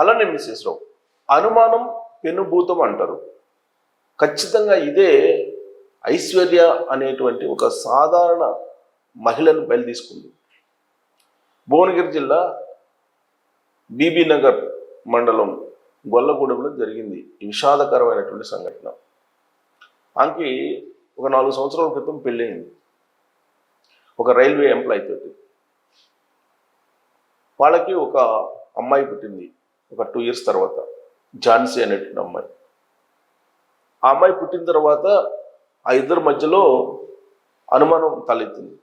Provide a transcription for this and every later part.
అలానే మిస్సెస్ రావు అనుమానం పెనుభూతం అంటారు. ఖచ్చితంగా ఇదే ఐశ్వర్య అనేటువంటి ఒక సాధారణ మహిళను బయలు తీసుకుంది. భువనగిరి జిల్లా బీబీ నగర్ మండలం గొల్లగూడెంలో జరిగింది ఈ విషాదకరమైనటువంటి సంఘటన. ఆమెకి ఒక 4 సంవత్సరాల క్రితం పెళ్ళయింది ఒక రైల్వే ఎంప్లాయీ తోటి. వాళ్ళకి ఒక అమ్మాయి పుట్టింది ఒక 2 years తర్వాత, ఝాన్సీ అనేటువంటి అమ్మాయి. ఆ అమ్మాయి పుట్టిన తర్వాత ఆ ఇద్దరి మధ్యలో అనుమానం తలెత్తింది.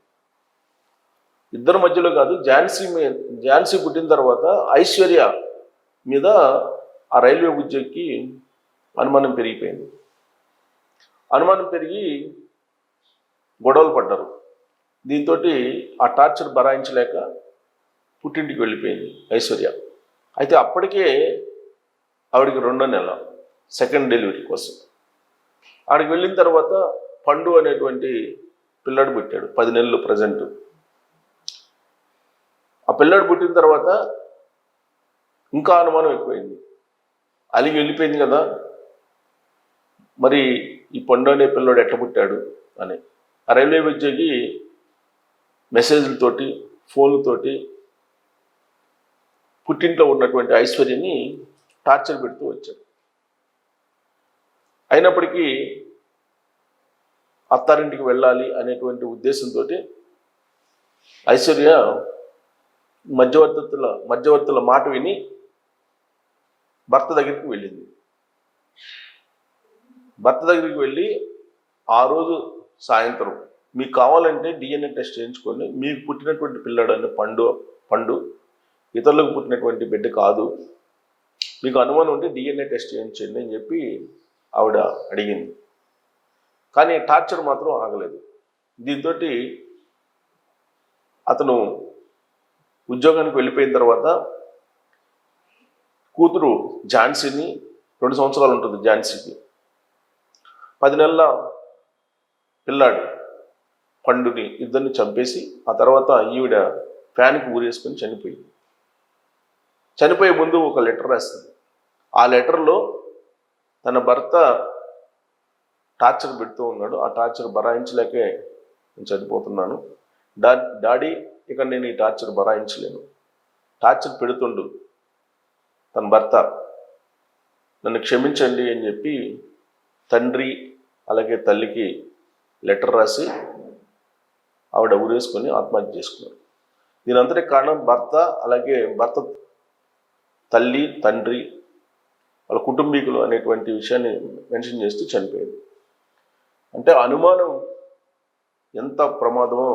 ఇద్దరి మధ్యలో కాదు, ఝాన్సీ పుట్టిన తర్వాత ఐశ్వర్య మీద ఆ రైల్వే ఉద్యోగికి అనుమానం పెరిగిపోయింది. అనుమానం పెరిగి గొడవలు పడ్డారు. దీంతో ఆ టార్చర్ భరాయించలేక పుట్టింటికి వెళ్ళిపోయింది ఐశ్వర్య. అయితే అప్పటికే ఆవిడికి 2వ నెల సెకండ్ డెలివరీ కోసం. ఆడికి వెళ్ళిన తర్వాత పండు అనేటువంటి పిల్లాడు పుట్టాడు, 10 నెలలు ప్రజెంట్. ఆ పిల్లాడు పుట్టిన తర్వాత ఇంకా అనుమానం ఎక్కువైంది. అలిగి వెళ్ళిపోయింది కదా, మరి ఈ పండు అనే పిల్లాడు ఎట్లా పుట్టాడు అని ఆ రైల్వే ఉద్యోగి మెసేజ్లతోటి ఫోన్లతోటి పుట్టింట్లో ఉన్నటువంటి ఐశ్వర్యని టార్చర్ పెడుతూ వచ్చాడు. అయినప్పటికీ అత్తారింటికి వెళ్ళాలి అనేటువంటి ఉద్దేశంతో ఐశ్వర్య మధ్యవర్తుల మాట విని భర్త దగ్గరికి వెళ్ళింది. భర్త దగ్గరికి వెళ్ళి ఆ రోజు సాయంత్రం మీకు కావాలంటే DNA టెస్ట్ చేయించుకోండి, మీకు పుట్టినటువంటి పిల్లాడని పండు ఇతరులకు పుట్టినటువంటి బిడ్డ కాదు, మీకు అనుమానం ఉంటే DNA టెస్ట్ చేయించండి అని చెప్పి ఆవిడ అడిగింది. కానీ టార్చర్ మాత్రం ఆగలేదు. దీంతో అతను ఉద్యోగానికి వెళ్ళిపోయిన తర్వాత కూతురు ఝాన్సీని, 2 సంవత్సరాలు ఉంటుంది ఝాన్సీకి, 10 నెలల పిల్లాడు పండుని ఇద్దరిని చంపేసి ఆ తర్వాత ఈవిడ ఫ్యాన్కి ఊరేసుకొని చనిపోయింది. చనిపోయే ముందు ఒక లెటర్ రాస్తుంది. ఆ లెటర్లో తన భర్త టార్చర్ పెడుతూ ఉన్నాడు, ఆ టార్చర్ భరాయించలేకే నేను చనిపోతున్నాను, డాడీ ఇక నేను ఈ టార్చర్ భరాయించలేను, టార్చర్ పెడుతుండు తన భర్త, నన్ను క్షమించండి అని చెప్పి తండ్రి అలాగే తల్లికి లెటర్ రాసి ఆవిడ ఊరేసుకొని ఆత్మహత్య చేసుకున్నారు. దీనంతటి కారణం భర్త, అలాగే భర్త తల్లి తండ్రి వాళ్ళ కుటుంబీకులు అనేటువంటి విషయాన్ని మెన్షన్ చేస్తూ చనిపోయింది. అంటే అనుమానం ఎంత ప్రమాదమో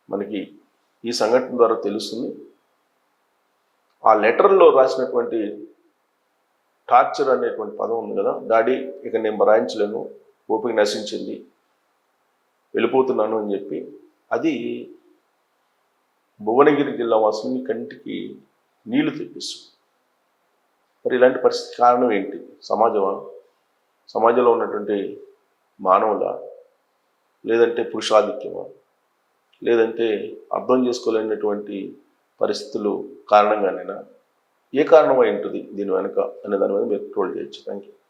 మనకి ఈ సంఘటన ద్వారా తెలుస్తుంది. ఆ లెటర్లో రాసినటువంటి టార్చర్ అనేటువంటి పదం ఉంది కదా, డాడీ ఇక నేను భరాయించలేను, ఓపిక నశించింది, వెళ్ళిపోతున్నాను అని చెప్పి, అది భువనగిరి జిల్లా వాసుని కంటికి నీళ్లు తెప్పిస్తుంది. మరి ఇలాంటి పరిస్థితి కారణం ఏంటి? సమాజమా, సమాజంలో ఉన్నటువంటి మానవుల, లేదంటే పురుషాధిక్యమా, లేదంటే అర్థం చేసుకోలేనటువంటి పరిస్థితులు కారణంగానైనా? ఏ కారణమై ఉంటుంది దీని వెనుక అనే దాని మీద మీరు ట్రోల్ చేయొచ్చు. Thank you.